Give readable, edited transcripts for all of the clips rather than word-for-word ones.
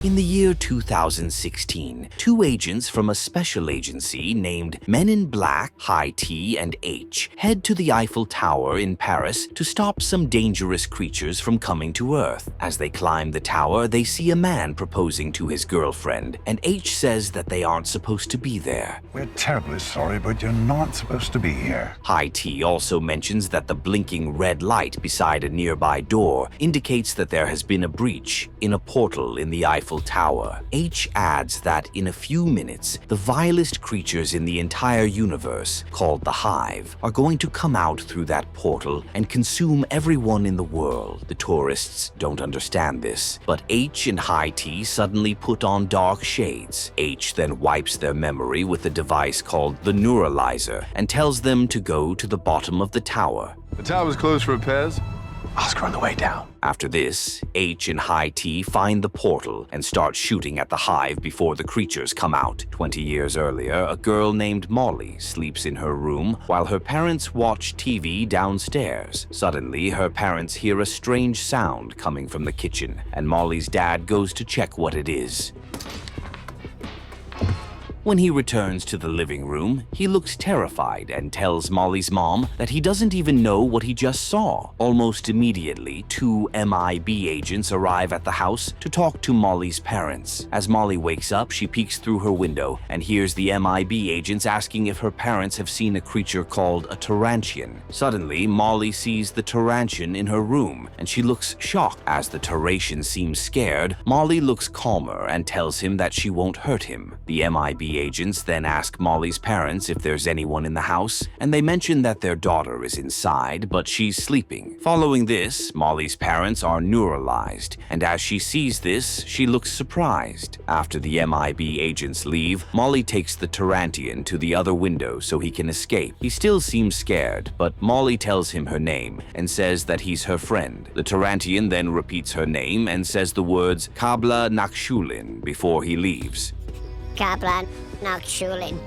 In the year 2016, two agents from a special agency named Men in Black, High T, and H head to the Eiffel Tower in Paris to stop some dangerous creatures from coming to Earth. As they climb the tower, they see a man proposing to his girlfriend, and H says that they aren't supposed to be there. We're terribly sorry, but you're not supposed to be here. High T also mentions that the blinking red light beside a nearby door indicates that there has been a breach in a portal in the Eiffel Tower. H adds that in a few minutes, the vilest creatures in the entire universe, called the Hive, are going to come out through that portal and consume everyone in the world. The tourists don't understand this, but H and High T suddenly put on dark shades. H then wipes their memory with a device called the Neuralizer and tells them to go to the bottom of the tower. The tower's closed for repairs. Oscar on the way down. After this, H and High T find the portal and start shooting at the Hive before the creatures come out. 20 years earlier, a girl named Molly sleeps in her room while her parents watch TV downstairs. Suddenly, her parents hear a strange sound coming from the kitchen, and Molly's dad goes to check what it is. When he returns to the living room, he looks terrified and tells Molly's mom that he doesn't even know what he just saw. Almost immediately, two MIB agents arrive at the house to talk to Molly's parents. As Molly wakes up, she peeks through her window and hears the MIB agents asking if her parents have seen a creature called a Tarantian. Suddenly, Molly sees the Tarantian in her room, and she looks shocked. As the Tarantian seems scared, Molly looks calmer and tells him that she won't hurt him. The MIB agents then ask Molly's parents if there's anyone in the house, and they mention that their daughter is inside, but she's sleeping. Following this, Molly's parents are neuralized, and as she sees this, she looks surprised. After the MIB agents leave, Molly takes the Tarantian to the other window so he can escape. He still seems scared, but Molly tells him her name and says that he's her friend. The Tarantian then repeats her name and says the words Kabla Nakshulin before he leaves. Kaplan, Nakshulin.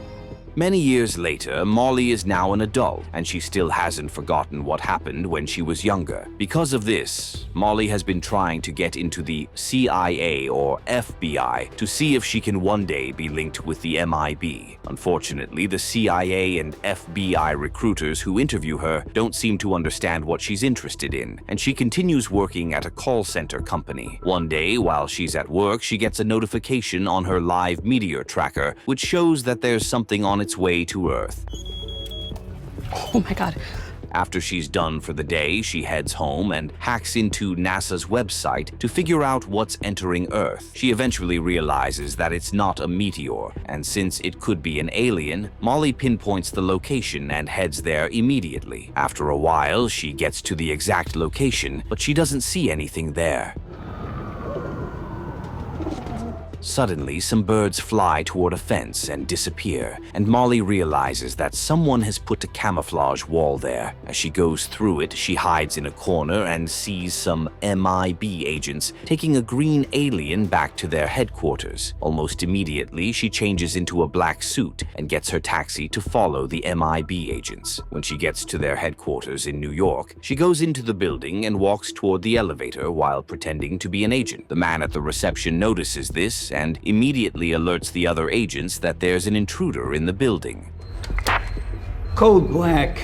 Many years later, Molly is now an adult, and she still hasn't forgotten what happened when she was younger. Because of this, Molly has been trying to get into the CIA or FBI to see if she can one day be linked with the MIB. Unfortunately, the CIA and FBI recruiters who interview her don't seem to understand what she's interested in, and she continues working at a call center company. One day, while she's at work, she gets a notification on her live meteor tracker, which shows that there's something on its way to Earth. Oh my God. After she's done for the day, she heads home and hacks into NASA's website to figure out what's entering Earth. She eventually realizes that it's not a meteor, and since it could be an alien, Molly pinpoints the location and heads there immediately. After a while, she gets to the exact location, but she doesn't see anything there. Suddenly, some birds fly toward a fence and disappear, and Molly realizes that someone has put a camouflage wall there. As she goes through it, she hides in a corner and sees some MIB agents taking a green alien back to their headquarters. Almost immediately, she changes into a black suit and gets her taxi to follow the MIB agents. When she gets to their headquarters in New York, she goes into the building and walks toward the elevator while pretending to be an agent. The man at the reception notices this and immediately alerts the other agents that there's an intruder in the building. Code Black.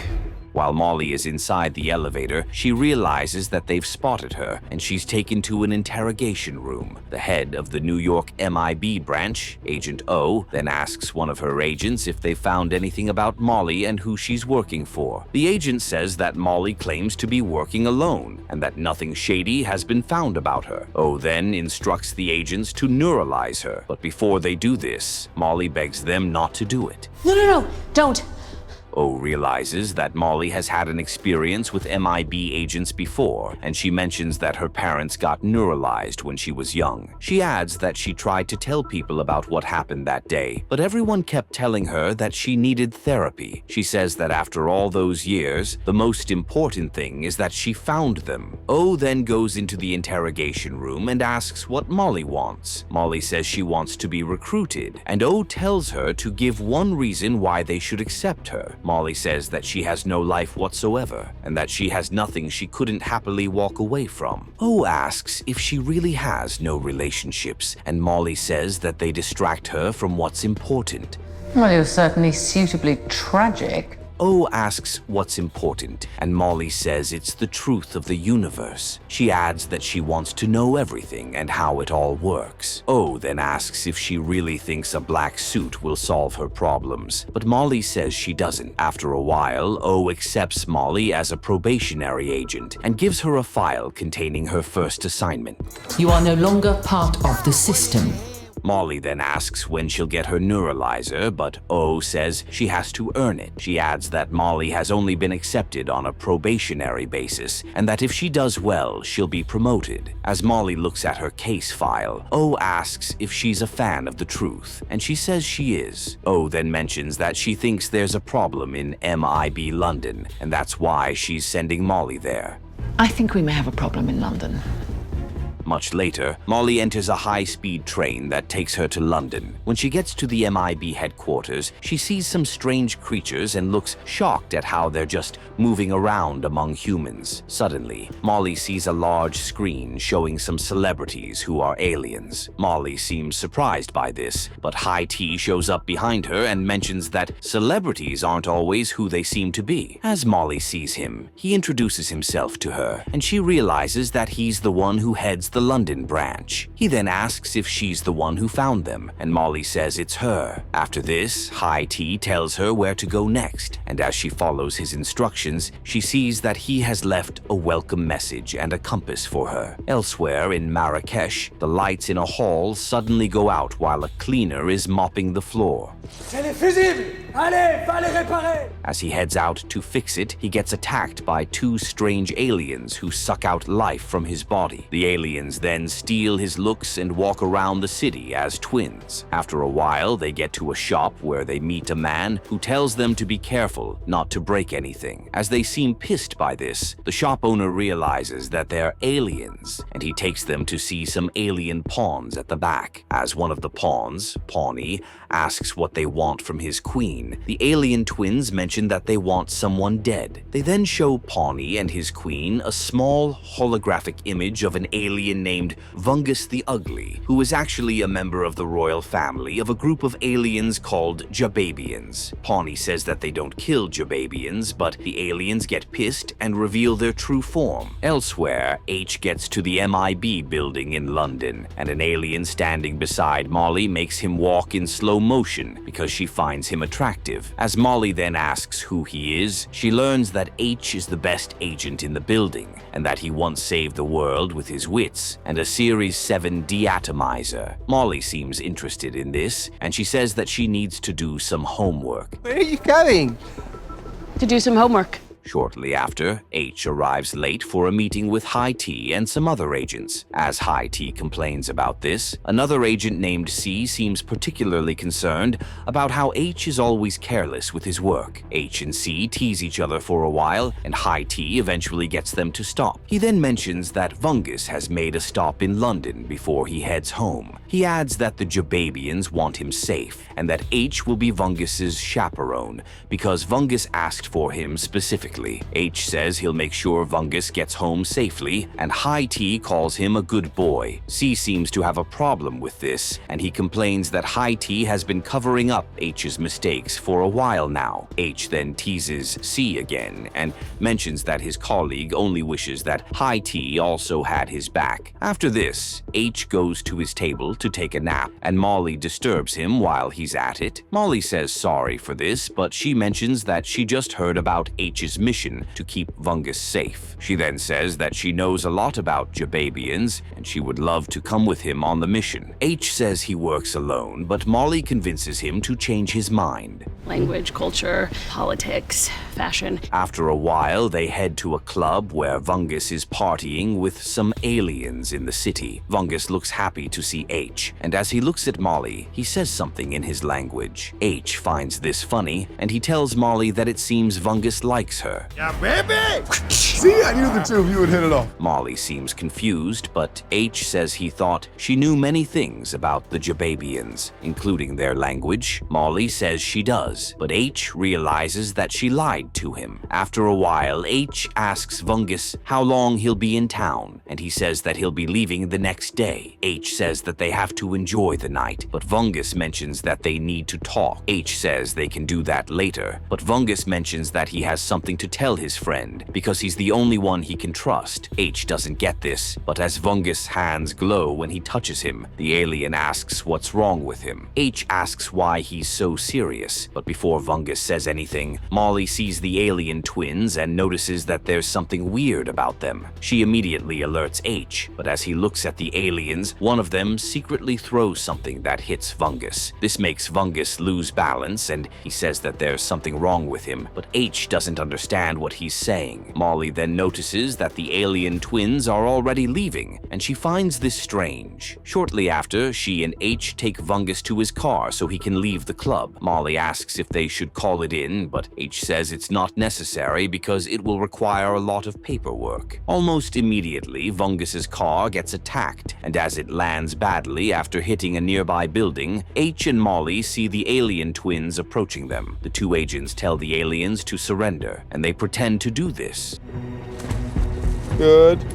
While Molly is inside the elevator, she realizes that they've spotted her, and she's taken to an interrogation room. The head of the New York MIB branch, Agent O, then asks one of her agents if they found anything about Molly and who she's working for. The agent says that Molly claims to be working alone, and that nothing shady has been found about her. O then instructs the agents to neuralize her, but before they do this, Molly begs them not to do it. No, don't. O realizes that Molly has had an experience with MIB agents before, and she mentions that her parents got neuralized when she was young. She adds that she tried to tell people about what happened that day, but everyone kept telling her that she needed therapy. She says that after all those years, the most important thing is that she found them. O then goes into the interrogation room and asks what Molly wants. Molly says she wants to be recruited, and O tells her to give one reason why they should accept her. Molly says that she has no life whatsoever and that she has nothing she couldn't happily walk away from. O asks if she really has no relationships, and Molly says that they distract her from what's important. Well, you're certainly suitably tragic. O asks what's important, and Molly says it's the truth of the universe. She adds that she wants to know everything and how it all works. O then asks if she really thinks a black suit will solve her problems, but Molly says she doesn't. After a while, O accepts Molly as a probationary agent and gives her a file containing her first assignment. You are no longer part of the system. Molly then asks when she'll get her neuralizer, but O says she has to earn it. She adds that Molly has only been accepted on a probationary basis, and that if she does well, she'll be promoted. As Molly looks at her case file, O asks if she's a fan of the truth, and she says she is. O then mentions that she thinks there's a problem in MIB London, and that's why she's sending Molly there. I think we may have a problem in London. Much later, Molly enters a high-speed train that takes her to London. When she gets to the MIB headquarters, she sees some strange creatures and looks shocked at how they're just moving around among humans. Suddenly, Molly sees a large screen showing some celebrities who are aliens. Molly seems surprised by this, but High T shows up behind her and mentions that celebrities aren't always who they seem to be. As Molly sees him, he introduces himself to her, and she realizes that he's the one who heads the London branch. He then asks if she's the one who found them, and Molly says it's her. After this, High T tells her where to go next, and as she follows his instructions, she sees that he has left a welcome message and a compass for her. Elsewhere in Marrakesh, the lights in a hall suddenly go out while a cleaner is mopping the floor. As he heads out to fix it, he gets attacked by two strange aliens who suck out life from his body. The aliens then steal his looks and walk around the city as twins. After a while, they get to a shop where they meet a man who tells them to be careful not to break anything. As they seem pissed by this, the shop owner realizes that they're aliens, and he takes them to see some alien pawns at the back. As one of the pawns, Pawnee, asks what they want from his queen, the alien twins mention that they want someone dead. They then show Pawnee and his queen a small holographic image of an alien named Vungus the Ugly, who is actually a member of the royal family of a group of aliens called Jababians. Pawnee says that they don't kill Jababians, but the aliens get pissed and reveal their true form. Elsewhere, H gets to the MIB building in London, and an alien standing beside Molly makes him walk in slow motion because she finds him attractive. As Molly then asks who he is, she learns that H is the best agent in the building, and that he once saved the world with his wits and a Series 7 deatomizer. Molly seems interested in this, and she says that she needs to do some homework. Where are you going? To do some homework. Shortly after, H arrives late for a meeting with High T and some other agents. As High T complains about this, another agent named C seems particularly concerned about how H is always careless with his work. H and C tease each other for a while, and High T eventually gets them to stop. He then mentions that Vungus has made a stop in London before he heads home. He adds that the Jababians want him safe, and that H will be Vungus's chaperone because Vungus asked for him specifically. H says he'll make sure Vungus gets home safely, and High T calls him a good boy. C seems to have a problem with this, and he complains that High T has been covering up H's mistakes for a while now. H then teases C again, and mentions that his colleague only wishes that High T also had his back. After this, H goes to his table to take a nap, and Molly disturbs him while he's at it. Molly says sorry for this, but she mentions that she just heard about H's mission to keep Vungus safe. She then says that she knows a lot about Jababians, and she would love to come with him on the mission. H says he works alone, but Molly convinces him to change his mind. Language, culture, politics, fashion. After a while, they head to a club where Vungus is partying with some aliens in the city. Vungus looks happy to see H, and as he looks at Molly, he says something in his language. H finds this funny, and he tells Molly that it seems Vungus likes her. Yeah, baby! See, I knew the two of you would hit it off. Molly seems confused, but H says he thought she knew many things about the Jababians, including their language. Molly says she does, but H realizes that she lied to him. After a while, H asks Vungus how long he'll be in town, and he says that he'll be leaving the next day. H says that they have to enjoy the night, but Vungus mentions that they need to talk. H says they can do that later, but Vungus mentions that he has something to tell his friend because he's the only one he can trust. H doesn't get this, but as Vungus' hands glow when he touches him, the alien asks what's wrong with him. H asks why he's so serious, but before Vungus says anything, Molly sees the alien twins and notices that there's something weird about them. She immediately alerts H, but as he looks at the aliens, one of them secretly throws something that hits Vungus. This makes Vungus lose balance, and he says that there's something wrong with him, but H doesn't understand what he's saying. Molly then notices that the alien twins are already leaving, and she finds this strange. Shortly after, she and H take Vungus to his car so he can leave the club. Molly asks if they should call it in, but H says it's not necessary because it will require a lot of paperwork. Almost immediately, Vungus's car gets attacked, and as it lands badly after hitting a nearby building, H and Molly see the alien twins approaching them. The two agents tell the aliens to surrender, and they pretend to do this. Good.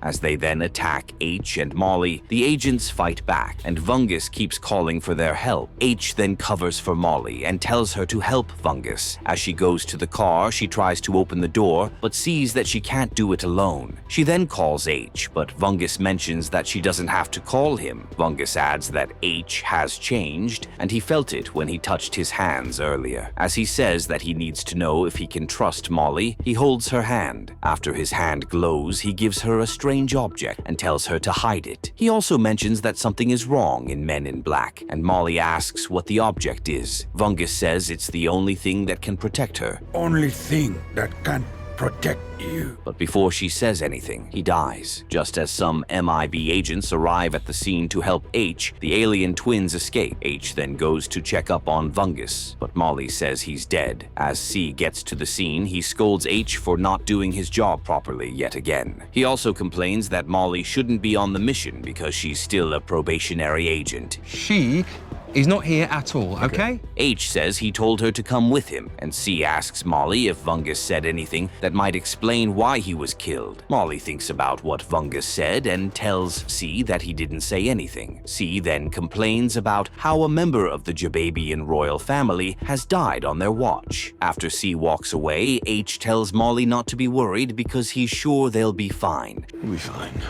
As they then attack H and Molly, the agents fight back, and Vungus keeps calling for their help. H then covers for Molly and tells her to help Vungus. As she goes to the car, she tries to open the door, but sees that she can't do it alone. She then calls H, but Vungus mentions that she doesn't have to call him. Vungus adds that H has changed, and he felt it when he touched his hands earlier. As he says that he needs to know if he can trust Molly, he holds her hand. After his hand glows, he gives her a strange object and tells her to hide it. He also mentions that something is wrong in Men in Black, and Molly asks what the object is. Vungus says it's the only thing that can protect her. Only thing that can protect you. But before she says anything, he dies. Just as some MIB agents arrive at the scene to help H, the alien twins escape. H then goes to check up on Vungus, but Molly says he's dead. As C gets to the scene, he scolds H for not doing his job properly yet again. He also complains that Molly shouldn't be on the mission because she's still a probationary agent. She is not here at all, okay? H says he told her to come with him, and C asks Molly if Vungus said anything that might explain why he was killed. Molly thinks about what Vungus said and tells C that he didn't say anything. C then complains about how a member of the Jababian royal family has died on their watch. After C walks away, H tells Molly not to be worried because he's sure they'll be fine. We'll be fine.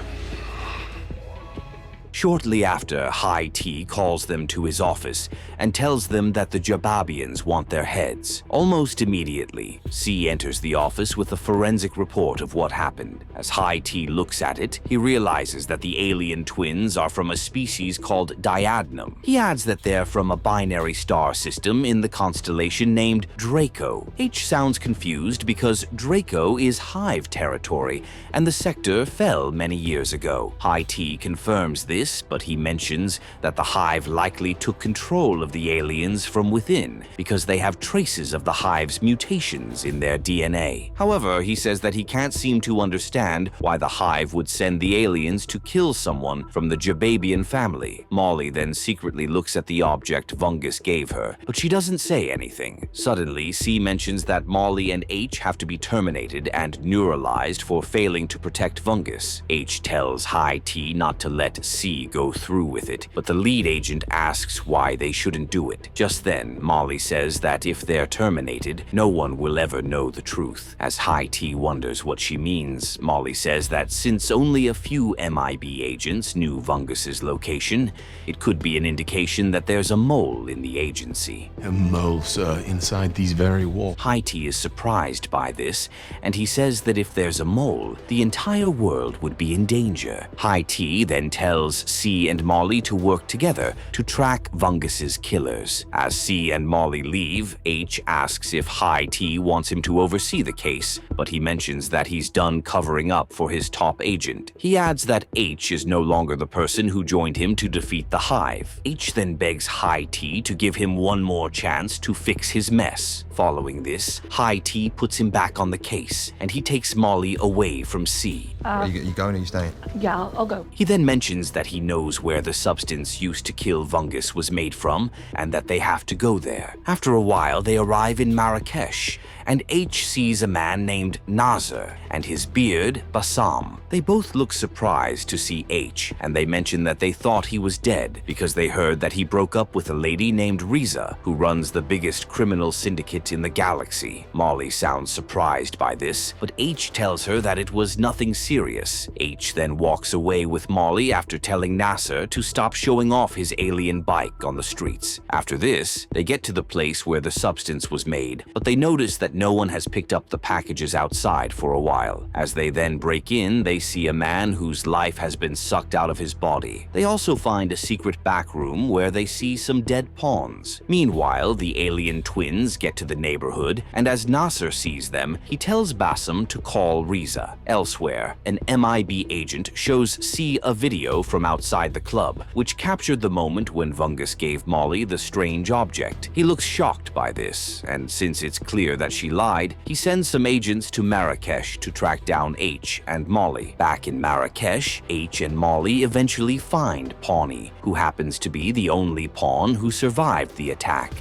Shortly after, High T calls them to his office and tells them that the Jababians want their heads. Almost immediately, C enters the office with a forensic report of what happened. As High T looks at it, he realizes that the alien twins are from a species called Diadnum. He adds that they're from a binary star system in the constellation named Draco. H sounds confused because Draco is Hive territory, and the sector fell many years ago. High T confirms this, but he mentions that the Hive likely took control of the aliens from within because they have traces of the Hive's mutations in their DNA. However, he says that he can't seem to understand why the Hive would send the aliens to kill someone from the Jababian family. Molly then secretly looks at the object Vungus gave her, but she doesn't say anything. Suddenly, C mentions that Molly and H have to be terminated and neuralized for failing to protect Vungus. H tells High T not to let C go through with it, but the lead agent asks why they shouldn't do it. Just then, Molly says that if they're terminated, no one will ever know the truth. As High T wonders what she means, Molly says that since only a few MIB agents knew Vungus's location, it could be an indication that there's a mole in the agency. A mole, sir, inside these very walls. High T is surprised by this, and he says that if there's a mole, the entire world would be in danger. High T then tells wants C and Molly to work together to track Vungus's killers. As C and Molly leave, H asks if High T wants him to oversee the case, but he mentions that he's done covering up for his top agent. He adds that H is no longer the person who joined him to defeat the Hive. H then begs High T to give him one more chance to fix his mess. Following this, High T puts him back on the case, and he takes Molly away from C. You going or you staying? Yeah, I'll go. He then mentions that he knows where the substance used to kill Vungus was made from, and that they have to go there. After a while, they arrive in Marrakesh, and H sees a man named Nasser and his beard, Bassam. They both look surprised to see H, and they mention that they thought he was dead because they heard that he broke up with a lady named Riza, who runs the biggest criminal syndicate in the galaxy. Molly sounds surprised by this, but H tells her that it was nothing serious. H then walks away with Molly after telling Nasser to stop showing off his alien bike on the streets. After this, they get to the place where the substance was made, but they notice that no one has picked up the packages outside for a while. As they then break in, they see a man whose life has been sucked out of his body. They also find a secret back room where they see some dead pawns. Meanwhile, the alien twins get to the neighborhood, and as Nasser sees them, he tells Bassam to call Riza. Elsewhere, an MIB agent shows C a video from outside the club, which captured the moment when Vungus gave Molly the strange object. He looks shocked by this, and since it's clear that she lied, he sends some agents to Marrakesh to track down H and Molly. Back in Marrakesh, H and Molly eventually find Pawnee, who happens to be the only pawn who survived the attack.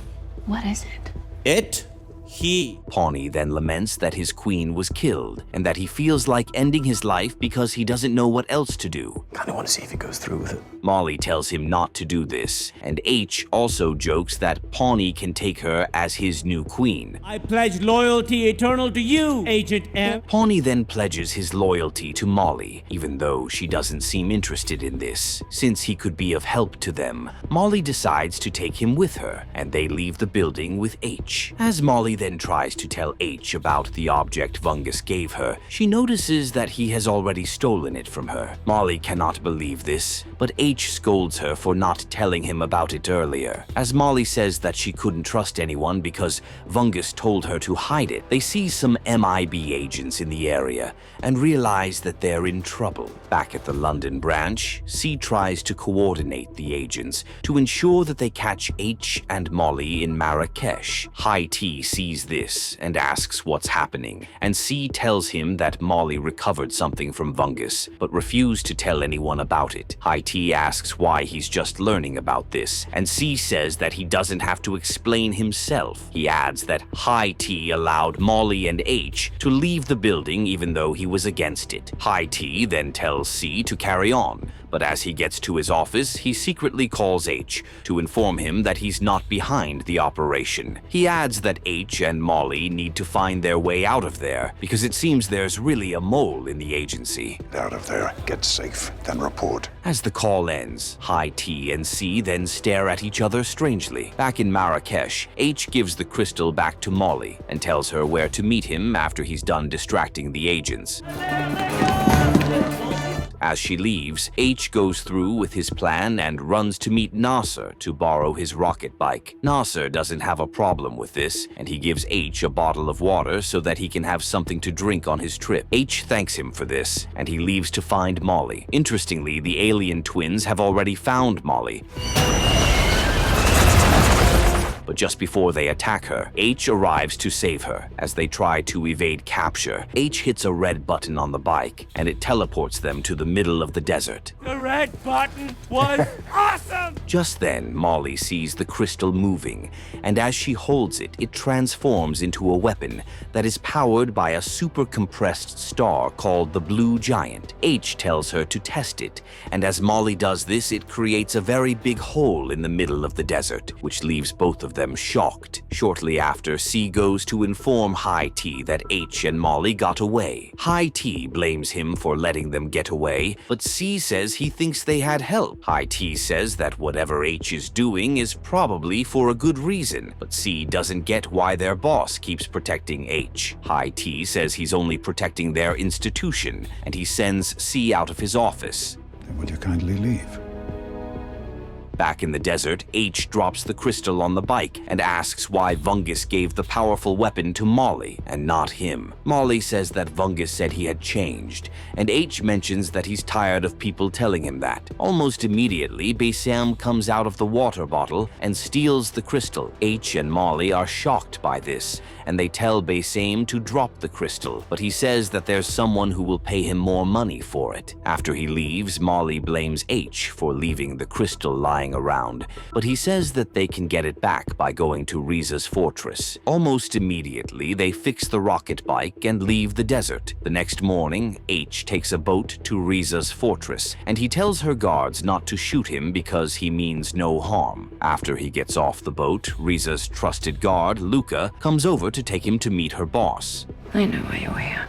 What is it? It? He. Pawnee then laments that his queen was killed and that he feels like ending his life because he doesn't know what else to do. Kinda wanna see if he goes through with it. Molly tells him not to do this, and H also jokes that Pawnee can take her as his new queen. I pledge loyalty eternal to you, Agent M. Pawnee then pledges his loyalty to Molly, even though she doesn't seem interested in this. Since he could be of help to them, Molly decides to take him with her, and they leave the building with H. As Molly then tries to tell H about the object Vungus gave her, she notices that he has already stolen it from her. Molly cannot believe this, but H scolds her for not telling him about it earlier. As Molly says that she couldn't trust anyone because Vungus told her to hide it, they see some MIB agents in the area and realize that they're in trouble. Back at the London branch, C tries to coordinate the agents to ensure that they catch H and Molly in Marrakesh. High T sees this and asks what's happening, and C tells him that Molly recovered something from Vungus, but refused to tell anyone about it. High T asks why he's just learning about this, and C says that he doesn't have to explain himself. He adds that High T allowed Molly and H to leave the building even though he was against it. High T then tells C to carry on, but as he gets to his office, he secretly calls H to inform him that he's not behind the operation. He adds that H and Molly need to find their way out of there because it seems there's really a mole in the agency. Get out of there, get safe, then report. As the call ends, High T and C then stare at each other strangely. Back in Marrakesh, H gives the crystal back to Molly and tells her where to meet him after he's done distracting the agents. As she leaves, H goes through with his plan and runs to meet Nasser to borrow his rocket bike. Nasser doesn't have a problem with this, and he gives H a bottle of water so that he can have something to drink on his trip. H thanks him for this, and he leaves to find Molly. Interestingly, the alien twins have already found Molly. But just before they attack her, H arrives to save her. As they try to evade capture, H hits a red button on the bike, and it teleports them to the middle of the desert. The red button was awesome! Just then, Molly sees the crystal moving, and as she holds it, it transforms into a weapon that is powered by a super compressed star called the Blue Giant. H tells her to test it, and as Molly does this, it creates a very big hole in the middle of the desert, which leaves both of them shocked. Shortly after, C goes to inform High T that H and Molly got away. High T blames him for letting them get away, but C says he thinks they had help. High T says that whatever H is doing is probably for a good reason, but C doesn't get why their boss keeps protecting H. High T says he's only protecting their institution, and he sends C out of his office. Then will you kindly leave? Back in the desert, H drops the crystal on the bike and asks why Vungus gave the powerful weapon to Molly and not him. Molly says that Vungus said he had changed, and H mentions that he's tired of people telling him that. Almost immediately, Bassam comes out of the water bottle and steals the crystal. H and Molly are shocked by this, and they tell Bassam to drop the crystal, but he says that there's someone who will pay him more money for it. After he leaves, Molly blames H for leaving the crystal lying around, but he says that they can get it back by going to Riza's fortress. Almost immediately, they fix the rocket bike and leave the desert. The next morning, H takes a boat to Riza's fortress, and he tells her guards not to shoot him because he means no harm. After he gets off the boat, Riza's trusted guard, Luca, comes over to take him to meet her boss. I know why you're here.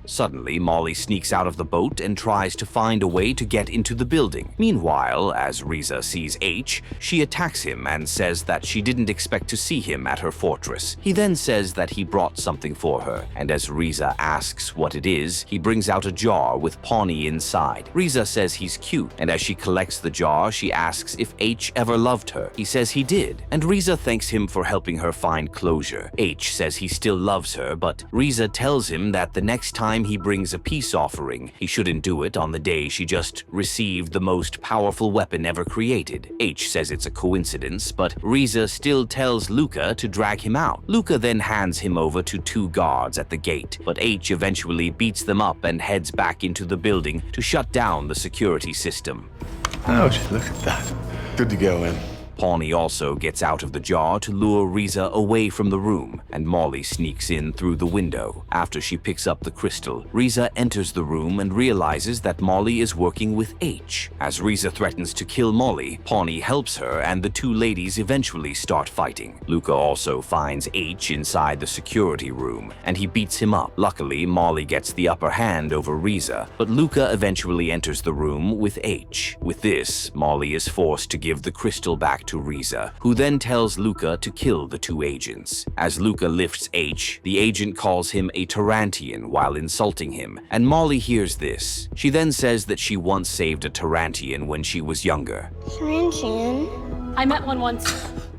Suddenly, Molly sneaks out of the boat and tries to find a way to get into the building. Meanwhile, as Riza sees H, she attacks him and says that she didn't expect to see him at her fortress. He then says that he brought something for her, and as Riza asks what it is, he brings out a jar with Pawnee inside. Riza says he's cute, and as she collects the jar, she asks if H ever loved her. He says he did, and Riza thanks him for helping her find closure. H says he still loves her, but Riza tells him that the next time he brings a peace offering, he shouldn't do it on the day she just received the most powerful weapon ever created. H says it's a coincidence, but Riza still tells Luca to drag him out. Luca then hands him over to 2 guards at the gate, but H eventually beats them up and heads back into the building to shut down the security system. Ouch, look at that. Good to go in. Pawnee also gets out of the jar to lure Riza away from the room, and Molly sneaks in through the window. After she picks up the crystal, Riza enters the room and realizes that Molly is working with H. As Riza threatens to kill Molly, Pawnee helps her and the 2 ladies eventually start fighting. Luca also finds H inside the security room, and he beats him up. Luckily, Molly gets the upper hand over Riza, but Luca eventually enters the room with H. With this, Molly is forced to give the crystal back to Riza, who then tells Luca to kill the 2 agents. As Luca lifts H, the agent calls him a Tarantian while insulting him, and Molly hears this. She then says that she once saved a Tarantian when she was younger. Tarantian? I met one once.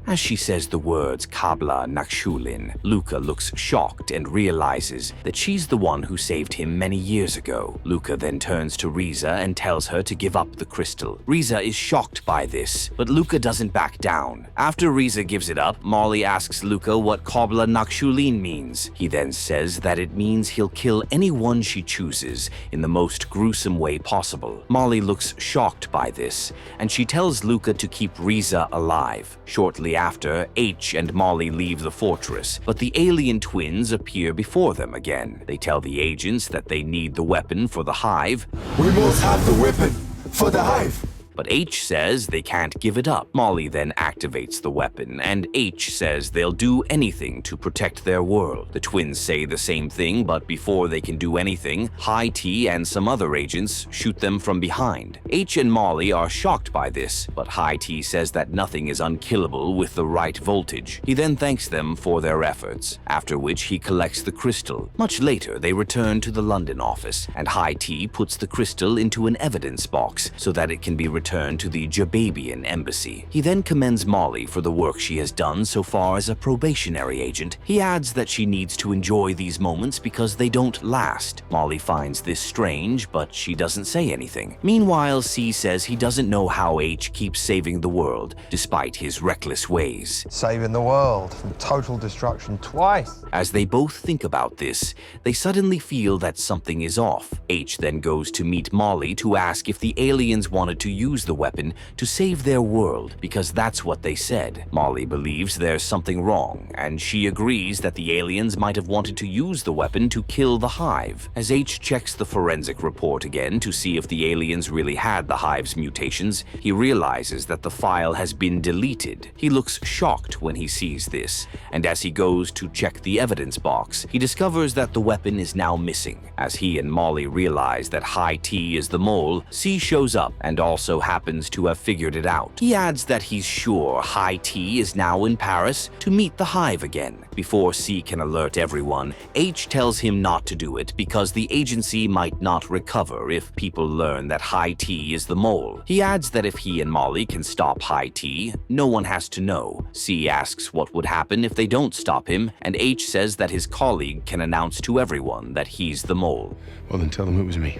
As she says the words Kabla Nakshulin, Luca looks shocked and realizes that she's the one who saved him many years ago. Luca then turns to Riza and tells her to give up the crystal. Riza is shocked by this, but Luca doesn't back down. After Riza gives it up, Molly asks Luca what Kabla Nakshulin means. He then says that it means he'll kill anyone she chooses in the most gruesome way possible. Molly looks shocked by this, and she tells Luca to keep Riza alive. Shortly after, H and Molly leave the fortress, but the alien twins appear before them again. They tell the agents that they need the weapon for the hive. We must have the weapon for the hive. But H says they can't give it up. Molly then activates the weapon, and H says they'll do anything to protect their world. The twins say the same thing, but before they can do anything, High T and some other agents shoot them from behind. H and Molly are shocked by this, but High T says that nothing is unkillable with the right voltage. He then thanks them for their efforts, after which he collects the crystal. Much later, they return to the London office, and High T puts the crystal into an evidence box so that it can be returned to the Jababian embassy. He then commends Molly for the work she has done so far as a probationary agent. He adds that she needs to enjoy these moments because they don't last. Molly finds this strange, but she doesn't say anything. Meanwhile, C says he doesn't know how H keeps saving the world, despite his reckless ways. Saving the world from total destruction twice. As they both think about this, they suddenly feel that something is off. H then goes to meet Molly to ask if the aliens wanted to use the weapon to save their world, because that's what they said. Molly believes there's something wrong, and she agrees that the aliens might have wanted to use the weapon to kill the hive. As H checks the forensic report again to see if the aliens really had the hive's mutations, he realizes that the file has been deleted. He looks shocked when he sees this, and as he goes to check the evidence box, he discovers that the weapon is now missing. As he and Molly realize that High T is the mole, C shows up and also happens to have figured it out. He adds that he's sure High T is now in Paris to meet the Hive again. Before C can alert everyone, H tells him not to do it because the agency might not recover if people learn that High T is the mole. He adds that if he and Molly can stop High T, no one has to know. C asks what would happen if they don't stop him, and H says that his colleague can announce to everyone that he's the mole. Well, then tell them it was me.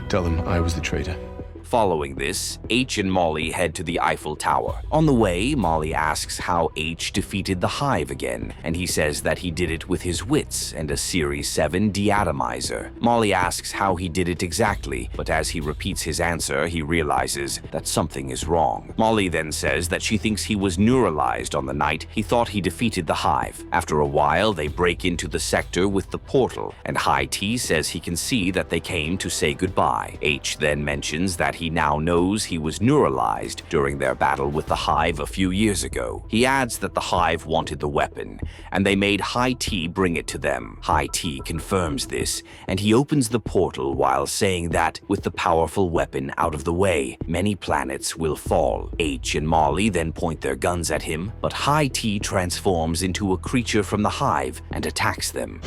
Tell them I was the traitor. Following this, H and Molly head to the Eiffel Tower. On the way, Molly asks how H defeated the Hive again, and he says that he did it with his wits and a Series 7 deatomizer. Molly asks how he did it exactly, but as he repeats his answer, he realizes that something is wrong. Molly then says that she thinks he was neuralized on the night he thought he defeated the Hive. After a while, they break into the sector with the portal, and High T says he can see that they came to say goodbye. H then mentions that he now knows he was neuralized during their battle with the Hive a few years ago. He adds that the Hive wanted the weapon, and they made High T bring it to them. High T confirms this, and he opens the portal while saying that, with the powerful weapon out of the way, many planets will fall. H and Molly then point their guns at him, but High T transforms into a creature from the Hive and attacks them.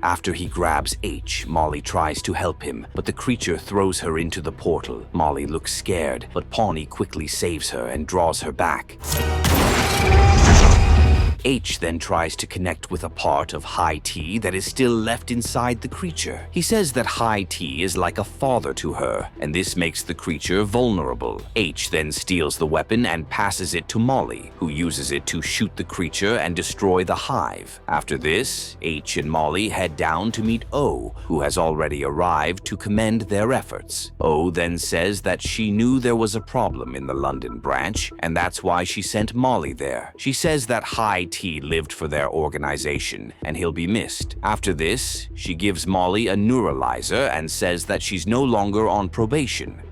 After he grabs H, Molly tries to help him, but the creature throws her into the portal. Molly looks scared, but Pawnee quickly saves her and draws her back. H then tries to connect with a part of High T that is still left inside the creature. He says that High T is like a father to her, and this makes the creature vulnerable. H then steals the weapon and passes it to Molly, who uses it to shoot the creature and destroy the Hive. After this, H and Molly head down to meet O, who has already arrived to commend their efforts. O then says that she knew there was a problem in the London branch, and that's why she sent Molly there. She says that High T lived for their organization, and he'll be missed. After this, she gives Molly a neuralizer and says that she's no longer on probation.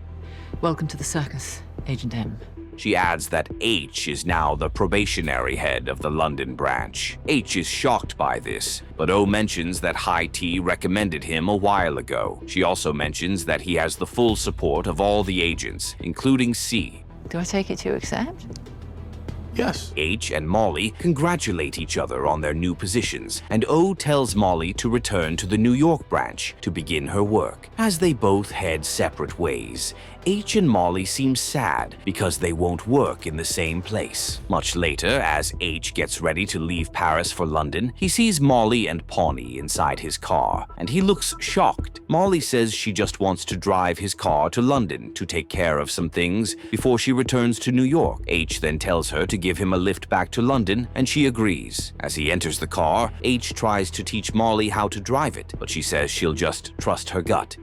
Welcome to the circus, Agent M. She adds that H is now the probationary head of the London branch. H is shocked by this, but O mentions that High T recommended him a while ago. She also mentions that he has the full support of all the agents, including C. Do I take it you accept? Yes. H and Molly congratulate each other on their new positions, and O tells Molly to return to the New York branch to begin her work. As they both head separate ways, H and Molly seem sad because they won't work in the same place. Much later, as H gets ready to leave Paris for London, he sees Molly and Pawnee inside his car, and he looks shocked. Molly says she just wants to drive his car to London to take care of some things before she returns to New York. H then tells her to give him a lift back to London, and she agrees. As he enters the car, H tries to teach Molly how to drive it, but she says she'll just trust her gut.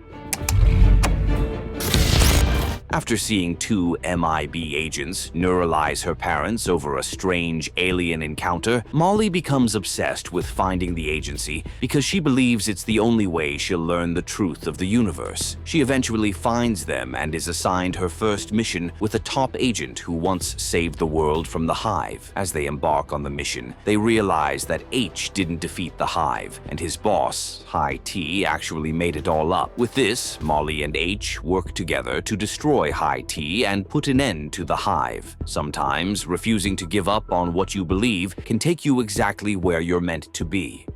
After seeing two MIB agents neuralize her parents over a strange alien encounter, Molly becomes obsessed with finding the agency because she believes it's the only way she'll learn the truth of the universe. She eventually finds them and is assigned her first mission with a top agent who once saved the world from the Hive. As they embark on the mission, they realize that H didn't defeat the Hive, and his boss, High T, actually made it all up. With this, Molly and H work together to destroy High T and put an end to the Hive. Sometimes, refusing to give up on what you believe can take you exactly where you're meant to be.